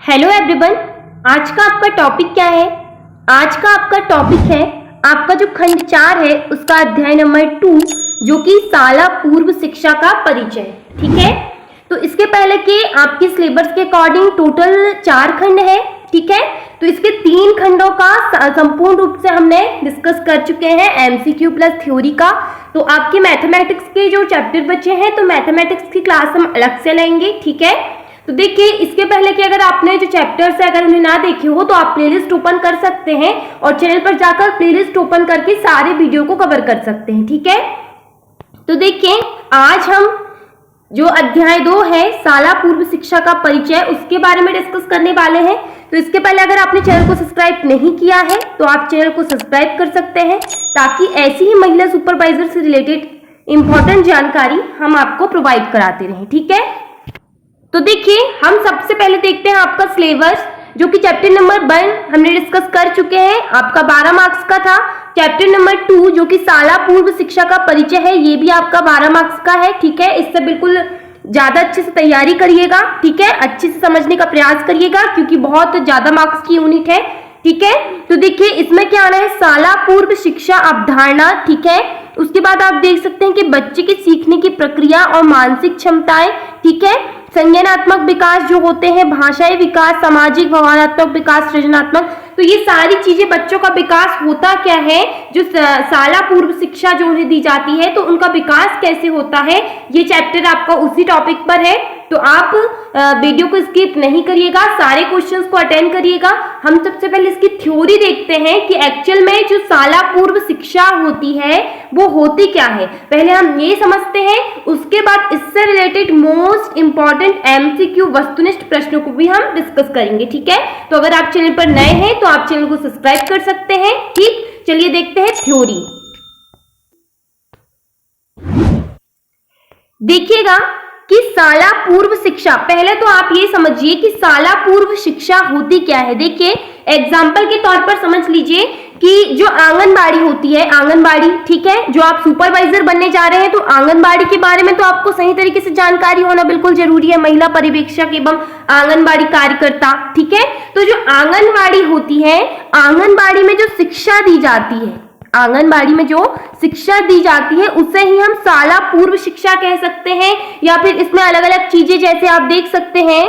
Hello everyone, आज का आपका टॉपिक क्या है? आज का आपका टॉपिक है आपका जो खंड 4 है उसका अध्याय नंबर 2 जो कि शाला पूर्व शिक्षा का परिचय। ठीक है, तो इसके पहले के आपके सिलेबस के अकॉर्डिंग टोटल 4 खंड है। ठीक है, तो इसके 3 खंडों का संपूर्ण रूप से हमने डिस्कस कर चुके हैं एमसीक्यू प्लस थ्योरी का। तो आपके मैथमेटिक्स के जो चैप्टर बचे हैं तो मैथमेटिक्स की क्लास हम अलग से लेंगे। ठीक है, तो देखिए इसके पहले कि अगर आपने जो चैप्टर्स है अगर उन्हें ना देखे हो तो आप प्लेलिस्ट ओपन कर सकते हैं और चैनल पर जाकर प्लेलिस्ट ओपन करके सारे वीडियो को कवर कर सकते हैं। ठीक है, तो देखिए आज हम जो अध्याय 2 है शाला पूर्व शिक्षा का परिचय उसके बारे में डिस्कस करने वाले हैं। तो इसके पहले अगर आपने चैनल को सब्सक्राइब नहीं किया है तो आप चैनल को सब्सक्राइब कर सकते हैं ताकि ऐसी ही महिला सुपरवाइजर से रिलेटेड इंपॉर्टेंट जानकारी हम आपको प्रोवाइड कराते रहें। ठीक है, तो देखिए हम सबसे पहले देखते हैं आपका सिलेबस जो कि चैप्टर नंबर 1 हमने डिस्कस कर चुके हैं, आपका 12 मार्क्स का था। चैप्टर नंबर 2 जो कि शाला पूर्व शिक्षा का परिचय है ये भी आपका 12 मार्क्स का है। ठीक है, इससे बिल्कुल ज्यादा अच्छे से तैयारी करिएगा। ठीक है, अच्छे से समझने का प्रयास करिएगा क्योंकि बहुत ज्यादा मार्क्स की यूनिट है। ठीक है, तो देखिए इसमें क्या आना है, शाला पूर्व शिक्षा अवधारणा। ठीक है, उसके बाद आप देख सकते हैं कि बच्चे की सीखने की प्रक्रिया और मानसिक क्षमताएं। ठीक है, संज्ञानात्मक विकास जो होते हैं, भाषाई विकास, सामाजिक भावनात्मक विकास, सृजनात्मक, तो ये सारी चीजें बच्चों का विकास होता क्या है जो शाला पूर्व शिक्षा जो उन्हें दी जाती है तो उनका विकास कैसे होता है, ये चैप्टर आपका उसी टॉपिक पर है। तो आप वीडियो को स्किप नहीं करिएगा, सारे क्वेश्चंस को अटेंड करिएगा। हम सबसे पहले इसकी थ्योरी देखते हैं कि एक्चुअल में जो शाला पूर्व शिक्षा होती है वो होती क्या है, पहले हम ये समझते हैं। उसके बाद इससे रिलेटेड मोस्ट इंपॉर्टेंट एमसीक्यू वस्तुनिष्ठ प्रश्नों को भी हम डिस्कस करेंगे। ठीक है, तो अगर आप चैनल पर नए हैं तो आप चैनल को सब्सक्राइब कर सकते हैं। ठीक, चलिए देखते हैं थ्योरी। देखिएगा कि शाला पूर्व शिक्षा, पहले तो आप ये समझिए कि शाला पूर्व शिक्षा होती क्या है। देखिए एग्जाम्पल के तौर पर समझ लीजिए कि जो आंगनबाड़ी होती है, आंगनबाड़ी, ठीक है, जो आप सुपरवाइजर बनने जा रहे हैं तो आंगनबाड़ी के बारे में तो आपको सही तरीके से जानकारी होना बिल्कुल जरूरी है, महिला पर्यवेक्षक एवं आंगनबाड़ी कार्यकर्ता। ठीक है, तो जो आंगनबाड़ी होती है, आंगनबाड़ी में जो शिक्षा दी जाती है, आंगनबाड़ी में जो शिक्षा दी जाती है उसे ही हम शाला पूर्व शिक्षा कह सकते हैं। या फिर इसमें अलग अलग चीजें जैसे आप देख सकते हैं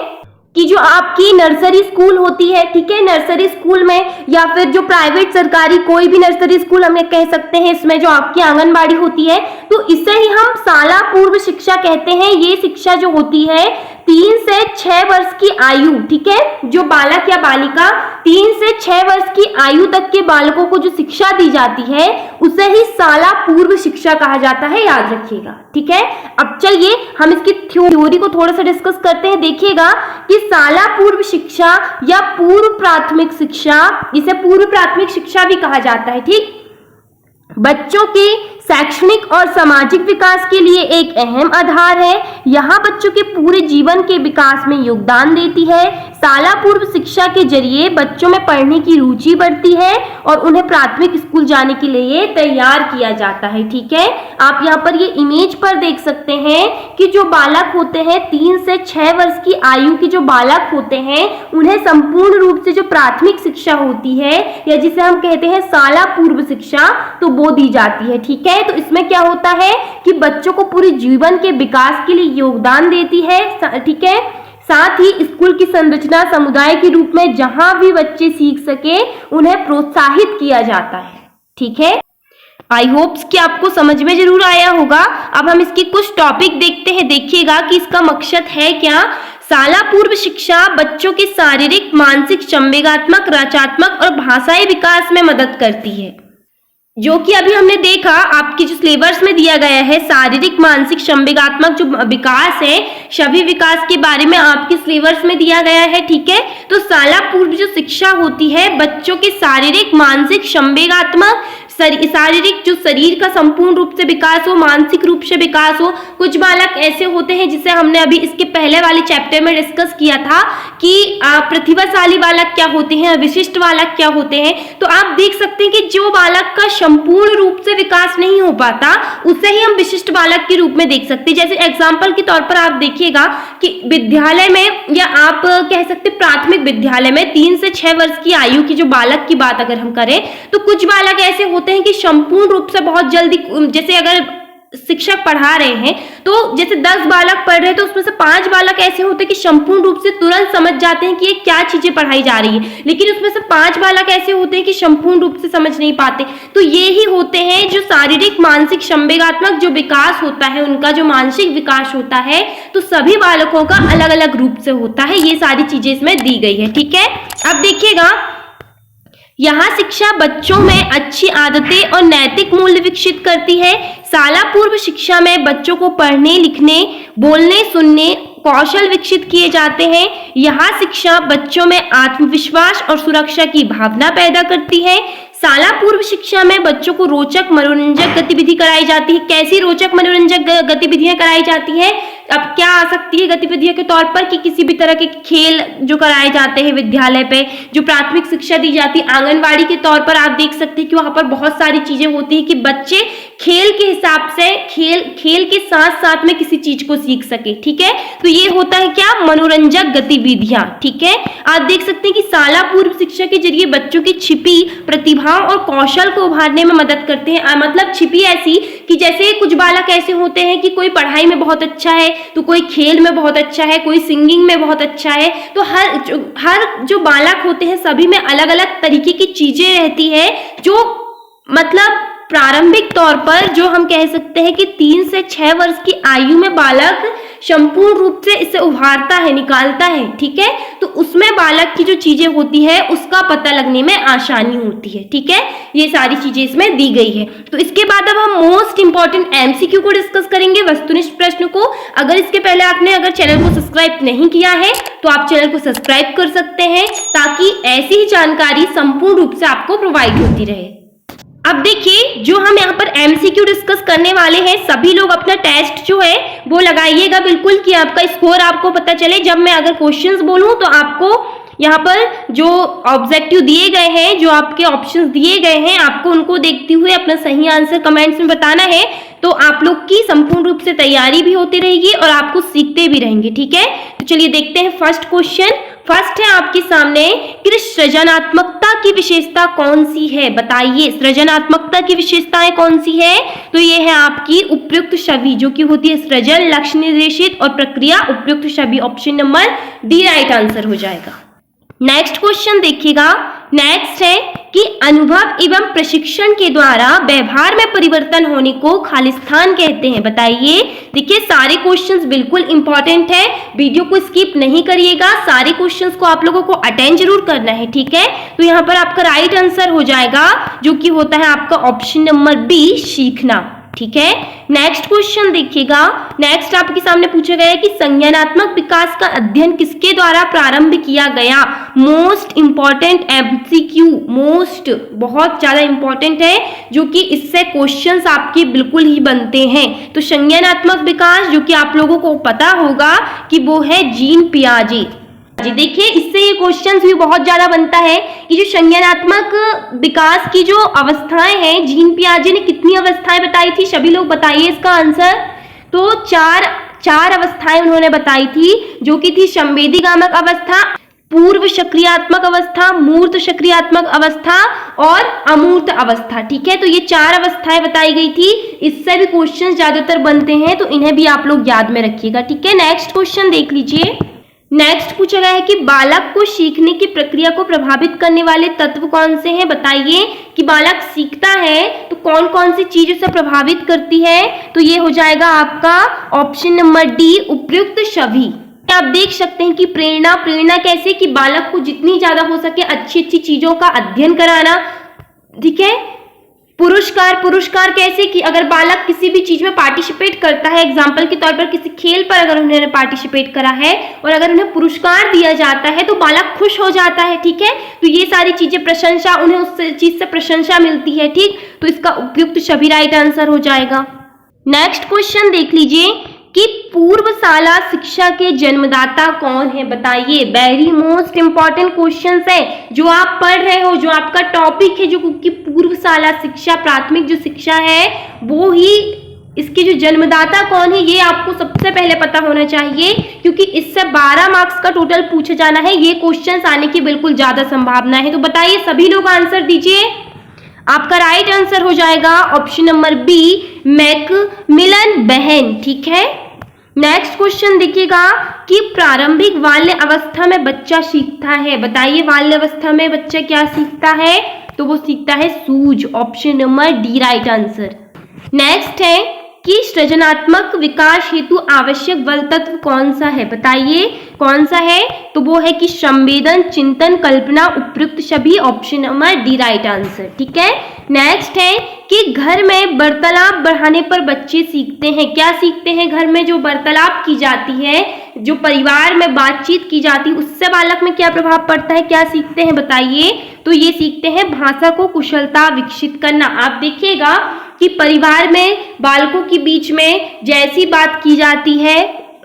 कि जो आपकी नर्सरी स्कूल होती है, ठीक है, नर्सरी स्कूल में या फिर जो प्राइवेट सरकारी कोई भी नर्सरी स्कूल हम कह सकते हैं, इसमें जो आपकी आंगनबाड़ी होती है तो इसे ही हम शाला पूर्व शिक्षा कहते हैं। ये शिक्षा जो होती है 3 से 6 वर्ष की आयु, ठीक है, जो बालक या बालिका 3 से 6 वर्ष की आयु तक के बालकों को जो शिक्षा दी जाती है उसे ही शाला पूर्व शिक्षा कहा जाता है, याद रखिएगा। ठीक है, अब चलिए हम इसकी थ्योरी को थोड़ा सा डिस्कस करते हैं। देखिएगा कि शाला पूर्व शिक्षा या पूर्व प्राथमिक शिक्षा, इसे पूर्व प्राथमिक शिक्षा भी कहा जाता है। ठीक, बच्चों के शैक्षणिक और सामाजिक विकास के लिए एक अहम आधार है। यहाँ बच्चों के पूरे जीवन के विकास में योगदान देती है। शाला पूर्व शिक्षा के जरिए बच्चों में पढ़ने की रुचि बढ़ती है और उन्हें प्राथमिक स्कूल जाने के लिए तैयार किया जाता है। ठीक है, आप यहाँ पर ये इमेज पर देख सकते हैं कि जो बालक होते हैं 3 से 6 वर्ष की आयु के जो बालक होते हैं उन्हें संपूर्ण रूप से जो प्राथमिक शिक्षा होती है या जिसे हम कहते हैं शाला पूर्व शिक्षा तो वो दी जाती है। ठीक है, तो इसमें क्या होता है कि बच्चों को पूरे जीवन के विकास के लिए योगदान देती है। ठीक है, साथ ही स्कूल की संरचना समुदाय के रूप में जहां भी बच्चे सीख सके उन्हें प्रोत्साहित किया जाता है। ठीक है, आई होप्स कि आपको समझ में जरूर आया होगा। अब हम इसकी कुछ टॉपिक देखते हैं। देखिएगा कि इसका मकसद है क्या। शाला पूर्व शिक्षा बच्चों के शारीरिक, मानसिक, संवेगात्मक, रचनात्मक और भाषाई विकास में मदद करती है, जो कि अभी हमने देखा आपकी जो सिलेबस में दिया गया है शारीरिक, मानसिक, संवेगात्मक जो विकास है सभी विकास के बारे में आपकी सिलेबस में दिया गया है। ठीक है, तो शाला पूर्व जो शिक्षा होती है बच्चों के शारीरिक, मानसिक, संवेगात्मक शारीरिक जो शरीर का संपूर्ण रूप से विकास हो, मानसिक रूप से विकास हो। कुछ बालक ऐसे होते हैं जिसे हमने अभी इसके पहले वाले चैप्टर में डिस्कस किया था कि प्रतिभाशाली बालक क्या होते हैं, विशिष्ट बालक क्या होते हैं। तो आप देख सकते हैं कि जो बालक का संपूर्ण रूप से विकास नहीं हो पाता उसे ही हम विशिष्ट बालक के रूप में देख सकते हैं। जैसे एग्जाम्पल के तौर पर आप देखिएगा कि विद्यालय में, या आप कह सकते प्राथमिक विद्यालय में 3 से 6 वर्ष की आयु की जो बालक की बात अगर हम करें, तो कुछ बालक ऐसे होते हैं कि संपूर्ण रूप से बहुत जल्दी, जैसे अगर शिक्षक पढ़ा रहे हैं तो जैसे 10 बालक पढ़ रहे हैं तो उसमें से 5 बालक ऐसे होते हैं कि संपूर्ण रूप से तुरंत समझ जाते हैं कि ये क्या चीजें पढ़ाई जा रही है, लेकिन उसमें से 5 बालक ऐसे होते हैं कि संपूर्ण रूप से समझ नहीं पाते। तो ये ही होते हैं जो शारीरिक, मानसिक, संवेगात्मक जो विकास होता है, उनका जो मानसिक विकास होता है, तो सभी बालकों का अलग अलग रूप से होता है। ये सारी चीजें इसमें दी गई है, ठीक है। अब देखिएगा, यहाँ शिक्षा बच्चों में अच्छी आदतें और नैतिक मूल्य विकसित करती है। शाला पूर्व शिक्षा में बच्चों को पढ़ने, लिखने, बोलने, सुनने कौशल विकसित किए जाते हैं। यहाँ शिक्षा बच्चों में आत्मविश्वास और सुरक्षा की भावना पैदा करती है। शाला पूर्व शिक्षा में बच्चों को रोचक मनोरंजक गतिविधि कराई जाती है। कैसी रोचक मनोरंजक गतिविधियां कराई जाती है? अब क्या आ सकती है गतिविधियों के तौर पर कि किसी भी तरह के खेल जो कराए जाते हैं विद्यालय पे, जो प्राथमिक शिक्षा दी जाती है, आंगनवाड़ी के तौर पर आप देख सकते हैं कि वहां पर बहुत सारी चीजें होती है कि बच्चे खेल के हिसाब से खेल के साथ साथ में किसी चीज को सीख सके, ठीक है। तो ये होता है क्या? मनोरंजक गतिविधियां, ठीक है। आप देख सकते हैं कि शाला पूर्व शिक्षा के जरिए बच्चों की छिपी प्रतिभाओं और कौशल को उभारने में मदद करते हैं। मतलब छिपी ऐसी कि जैसे कुछ बालक ऐसे होते हैं कि कोई पढ़ाई में बहुत अच्छा है, तो कोई खेल में बहुत अच्छा है, कोई सिंगिंग में बहुत अच्छा है। तो हर जो बालक होते हैं सभी में अलग अलग तरीके की चीजें रहती है, जो मतलब प्रारंभिक तौर पर जो हम कह सकते हैं कि 3 से 6 वर्ष की आयु में बालक संपूर्ण रूप से इसे उभारता है, निकालता है, ठीक है। तो उसमें बालक की जो चीजें होती है उसका पता लगने में आसानी होती है, ठीक है। ये सारी चीजें इसमें दी गई है। तो इसके बाद अब हम मोस्ट इंपॉर्टेंट एमसीक्यू को डिस्कस करेंगे, वस्तुनिष्ठ प्रश्न को। अगर इसके पहले आपने अगर चैनल को सब्सक्राइब नहीं किया है तो आप चैनल को सब्सक्राइब कर सकते हैं, ताकि ऐसी ही जानकारी संपूर्ण रूप से आपको प्रोवाइड होती रहे। अब देखिए, जो हम यहाँ पर एमसीक्यू डिस्कस करने वाले हैं, सभी लोग अपना टेस्ट जो है वो लगाइएगा बिल्कुल, कि आपका स्कोर आपको पता चले। जब मैं अगर क्वेश्चंस बोलूं तो आपको यहाँ पर जो ऑब्जेक्टिव दिए गए हैं, जो आपके ऑप्शंस दिए गए हैं, आपको उनको देखते हुए अपना सही आंसर कमेंट्स में बताना है। तो आप लोग की संपूर्ण रूप से तैयारी भी होती रहेगी और आपको सीखते भी रहेंगे, ठीक है। तो चलिए देखते हैं फर्स्ट क्वेश्चन। फर्स्ट है आपके सामने कि सृजनात्मकता की विशेषता कौन सी है? बताइए, सृजनात्मकता की विशेषताएं कौन सी है? तो ये है आपकी उपयुक्त छवि, जो कि होती है सृजन, लक्ष्य निर्देशित और प्रक्रिया उपयुक्त छवि। Option number D right answer हो जाएगा। नेक्स्ट क्वेश्चन देखिएगा। नेक्स्ट है कि अनुभव एवं प्रशिक्षण के द्वारा व्यवहार में परिवर्तन होने को खालिस्तान कहते हैं। बताइए। देखिए, सारे क्वेश्चंस बिल्कुल इंपॉर्टेंट है, वीडियो को स्किप नहीं करिएगा, सारे क्वेश्चंस को आप लोगों को अटेंड जरूर करना है, ठीक है। तो यहाँ पर आपका राइट आंसर हो जाएगा, जो कि होता है आपका ऑप्शन नंबर बी, सीखना, ठीक है। नेक्स्ट क्वेश्चन देखिएगा। नेक्स्ट आपके सामने पूछा गया है कि संज्ञानात्मक विकास का अध्ययन किसके द्वारा प्रारंभ किया गया? मोस्ट इंपॉर्टेंट एमसीक्यू, मोस्ट बहुत ज्यादा इंपॉर्टेंट है, जो कि इससे क्वेश्चंस आपके बिल्कुल ही बनते हैं। तो संज्ञानात्मक विकास, जो कि आप लोगों को पता होगा कि वो है जीन पियाजे। देखिए, इससे ये क्वेश्चंस भी बहुत ज्यादा बनता है कि जो संज्ञानात्मक विकास की जो अवस्थाएं हैं, जीन पियाजे ने कितनी अवस्थाएं बताई थी? सभी लोग बताइए इसका आंसर। तो चार अवस्थाएं उन्होंने बताई थी, जो कि थी संवेदीगामक अवस्था, पूर्व सक्रियात्मक अवस्था, मूर्त सक्रियात्मक अवस्था और अमूर्त अवस्था, ठीक है। तो ये 4 अवस्थाएं बताई गई थी। इससे भी क्वेश्चन ज्यादातर बनते हैं, तो इन्हें भी आप लोग याद में रखिएगा, ठीक है। नेक्स्ट क्वेश्चन देख लीजिए। नेक्स्ट पूछा गया है कि बालक को सीखने की प्रक्रिया को प्रभावित करने वाले तत्व कौन से हैं? बताइए कि बालक सीखता है तो कौन कौन सी चीज उसे प्रभावित करती है? तो ये हो जाएगा आपका ऑप्शन नंबर डी, उपयुक्त छवि। आप देख सकते हैं कि प्रेरणा कैसे कि बालक को जितनी ज्यादा हो सके अच्छी चीजों का अध्ययन कराना, ठीक है। पुरस्कार कैसे कि अगर बालक किसी भी चीज में पार्टिसिपेट करता है, एग्जाम्पल के तौर पर किसी खेल पर अगर उन्होंने पार्टिसिपेट करा है और अगर उन्हें पुरस्कार दिया जाता है तो बालक खुश हो जाता है, ठीक है। तो ये सारी चीजें प्रशंसा, उन्हें उस चीज से प्रशंसा मिलती है, ठीक। तो इसका उपयुक्त सभी राइट आंसर हो जाएगा। नेक्स्ट क्वेश्चन देख लीजिए कि पूर्व शाला शिक्षा के जन्मदाता कौन है, बताइए। वेरी मोस्ट इंपॉर्टेंट क्वेश्चन है जो आप पढ़ रहे हो, जो आपका टॉपिक है, जो कि पूर्व शाला शिक्षा, प्राथमिक जो शिक्षा है वो ही, इसके जो जन्मदाता कौन है ये आपको सबसे पहले पता होना चाहिए, क्योंकि इससे 12 मार्क्स का टोटल पूछा जाना है। ये क्वेश्चंस आने की बिल्कुल ज्यादा संभावना है। तो बताइए, सभी लोग आंसर दीजिए। आपका राइट आंसर हो जाएगा ऑप्शन नंबर बी, मैकमिलन बहन, ठीक है। नेक्स्ट क्वेश्चन देखिएगा कि प्रारंभिक बाल्य अवस्था में बच्चा सीखता है, बताइए बाल्य अवस्था में बच्चा क्या सीखता है, तो वो सीखता है सूझ, option number D right answer. Next है कि सृजनात्मक विकास हेतु आवश्यक बल तत्व कौन सा है, बताइए कौन सा है, तो वो है कि संवेदन, चिंतन, कल्पना, उपयुक्त सभी, option number D right answer, ठीक है। नेक्स्ट है कि घर में वार्तालाप बढ़ाने पर बच्चे सीखते हैं, क्या सीखते हैं, घर में जो वार्तालाप की जाती है, जो परिवार में बातचीत की जाती है, उससे बालक में क्या प्रभाव पड़ता है, क्या सीखते हैं, बताइए। तो ये सीखते हैं भाषा को कुशलता विकसित करना। आप देखिएगा कि परिवार में बालकों के बीच में जैसी बात की जाती है,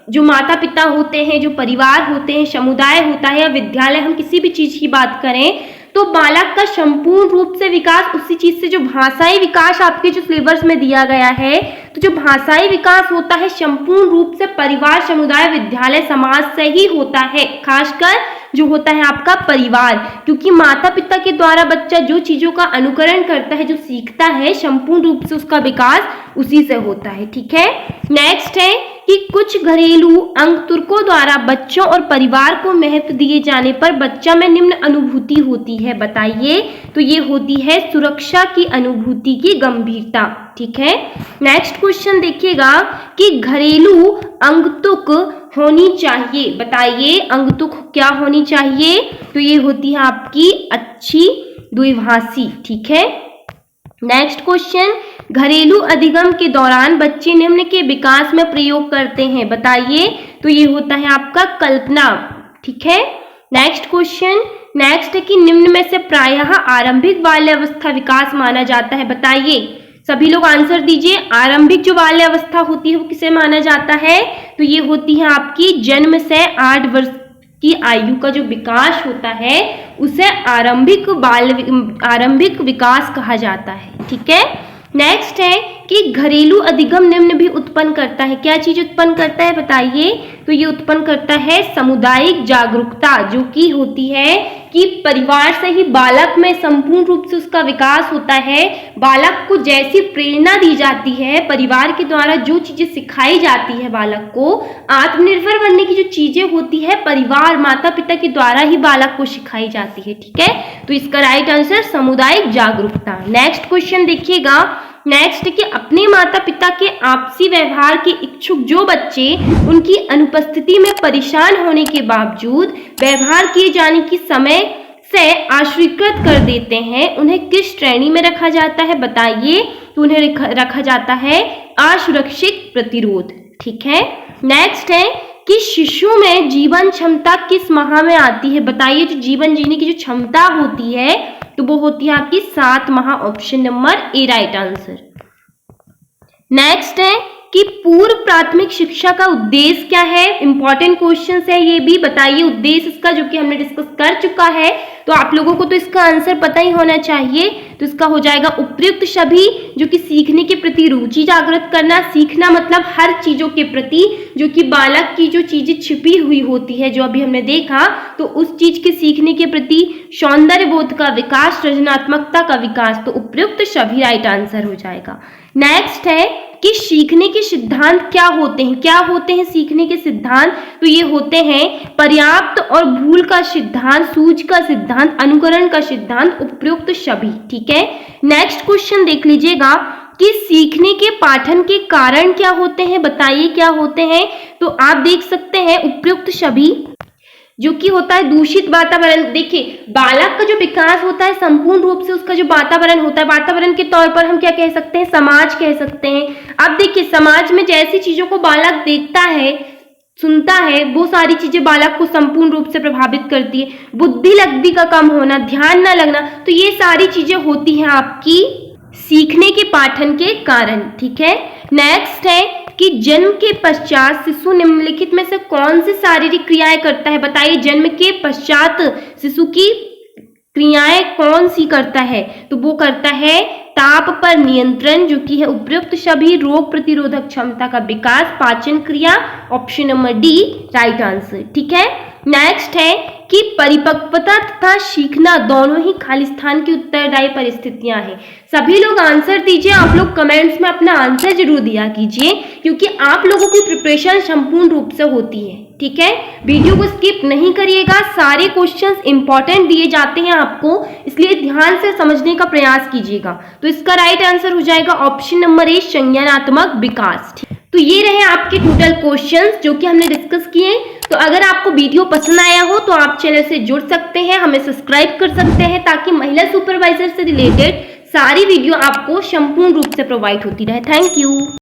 जो माता पिता होते हैं, जो परिवार होते हैं, समुदाय होता है या विद्यालय, हम किसी भी चीज की बात करें तो बालक का संपूर्ण रूप से विकास उसी चीज से, जो भाषाई विकास आपके जो सिलेबस में दिया गया है, तो जो भाषाई विकास होता है संपूर्ण रूप से परिवार, समुदाय, विद्यालय, समाज से ही होता है, खासकर जो होता है आपका परिवार, क्योंकि माता पिता के द्वारा बच्चा जो चीजों का अनुकरण करता है, जो सीखता है, संपूर्ण रूप से उसका विकास उसी से होता है, ठीक है। नेक्स्ट है कि कुछ घरेलू अंगतुर्कों द्वारा बच्चों और परिवार को महत्व दिए जाने पर बच्चा में निम्न अनुभूति होती है, बताइए। तो ये होती है सुरक्षा की अनुभूति की गंभीरता, ठीक है। नेक्स्ट क्वेश्चन देखिएगा कि घरेलू अंगतुक होनी चाहिए, बताइए अंगतुक क्या होनी चाहिए, तो ये होती है आपकी अच्छी द्विभाषी, ठीक है। नेक्स्ट क्वेश्चन, घरेलू अधिगम के दौरान बच्चे निम्न के विकास में प्रयोग करते हैं, बताइए। तो ये होता है आपका कल्पना, ठीक है। नेक्स्ट क्वेश्चन, नेक्स्ट है कि निम्न में से प्रायः आरंभिक बाल्यावस्था विकास माना जाता है, बताइए। सभी लोग आंसर दीजिए। आरंभिक जो बाल्य अवस्था होती है वो किसे माना जाता है, तो ये होती है आपकी जन्म से 8 वर्ष की आयु का जो विकास होता है उसे आरंभिक विकास कहा जाता है, ठीक है। नेक्स्ट है कि घरेलू अधिगम निम्न भी उत्पन्न करता है, क्या चीज उत्पन्न करता है, बताइए। तो ये उत्पन्न करता है सामुदायिक जागरूकता, जो कि होती है कि परिवार से ही बालक में संपूर्ण रूप से उसका विकास होता है। बालक को जैसी प्रेरणा दी जाती है, परिवार के द्वारा जो चीजें सिखाई जाती है बालक को, आत्मनिर्भर बनने की जो चीजें होती है परिवार, माता पिता के द्वारा ही बालक को सिखाई जाती है, ठीक है। तो इसका राइट आंसर सामुदायिक जागरूकता। नेक्स्ट क्वेश्चन देखिएगा, नेक्स्ट कि अपने माता पिता के आपसी व्यवहार के इच्छुक जो बच्चे उनकी अनुपस्थिति में परेशान होने के बावजूद व्यवहार किए जाने की समय से अस्वीकृत कर देते हैं, उन्हें किस श्रेणी में रखा जाता है, बताइए। तो उन्हें रखा जाता है असुरक्षित प्रतिरोध, ठीक है। नेक्स्ट है कि शिशु में जीवन क्षमता किस माह में आती है, बताइए। जो जीवन जीने की जो क्षमता होती है तो वो होती है आपकी 7 माह, option number A right answer. Next है कि पूर्व प्राथमिक शिक्षा का उद्देश्य क्या है, इंपॉर्टेंट क्वेश्चन है ये भी, बताइए उद्देश्य इसका, जो कि हमने डिस्कस कर चुका है, तो आप लोगों को तो इसका आंसर पता ही होना चाहिए। तो इसका हो जाएगा उपयुक्त सभी, जो कि सीखने के प्रति रुचि जागृत करना। सीखना मतलब हर चीजों के प्रति, जो कि बालक की जो चीजें छिपी हुई होती है, जो अभी हमने देखा, तो उस चीज के सीखने के प्रति सौंदर्य बोध का विकास, सृजनात्मकता का विकास, तो उपयुक्त सभी राइट आंसर हो जाएगा। नेक्स्ट है कि सीखने के सिद्धांत क्या होते हैं, क्या होते हैं सीखने के सिद्धांत, तो ये होते हैं पर्याप्त और भूल का सिद्धांत, सूझ का सिद्धांत, अनुकरण का सिद्धांत, उपयुक्त सभी, ठीक है। नेक्स्ट क्वेश्चन देख लीजिएगा कि सीखने के पाठन के कारण क्या होते हैं, बताइए क्या होते हैं। तो आप देख सकते हैं उपयुक्त सभी, जो कि होता है दूषित वातावरण। देखिए बालक का जो विकास होता है संपूर्ण रूप से उसका जो वातावरण होता है, वातावरण के तौर पर हम क्या कह सकते हैं, समाज कह सकते हैं। अब देखिए समाज में जैसी चीजों को बालक देखता है, सुनता है, वो सारी चीजें बालक को संपूर्ण रूप से प्रभावित करती है। बुद्धि लब्धि का कम होना, ध्यान न लगना, तो ये सारी चीजें होती हैं आपकी सीखने के पाठन के कारण। ठीक है, नेक्स्ट है कि जन्म के पश्चात शिशु निम्नलिखित में से कौन सी शारीरिक क्रियाएं करता है। बताइए जन्म के पश्चात शिशु की क्रियाएं कौन सी करता है, तो वो करता है ताप पर नियंत्रण, जो कि है उपयुक्त सभी, रोग प्रतिरोधक क्षमता का विकास, पाचन क्रिया, option number D right answer. ठीक है, नेक्स्ट है कि परिपक्वता तथा सीखना दोनों ही खाली स्थान की उत्तरदायी परिस्थितियां हैं। सभी लोग आंसर दीजिए, आप लोग कमेंट्स में अपना आंसर जरूर दिया कीजिए, क्योंकि आप लोगों की प्रिपरेशन संपूर्ण रूप से होती है। ठीक है, वीडियो को स्किप नहीं करिएगा, सारे क्वेश्चंस इंपॉर्टेंट दिए जाते हैं आपको, इसलिए ध्यान से समझने का प्रयास कीजिएगा। तो इसका राइट आंसर हो जाएगा ऑप्शन नंबर ए संज्ञानात्मक विकास। तो ये रहे आपके टोटल क्वेश्चंस जो कि हमने डिस्कस किए। तो अगर आपको वीडियो पसंद आया हो तो आप चैनल से जुड़ सकते हैं, हमें सब्सक्राइब कर सकते हैं, ताकि महिला सुपरवाइजर से रिलेटेड सारी वीडियो आपको संपूर्ण रूप से प्रोवाइड होती रहे। Thank you.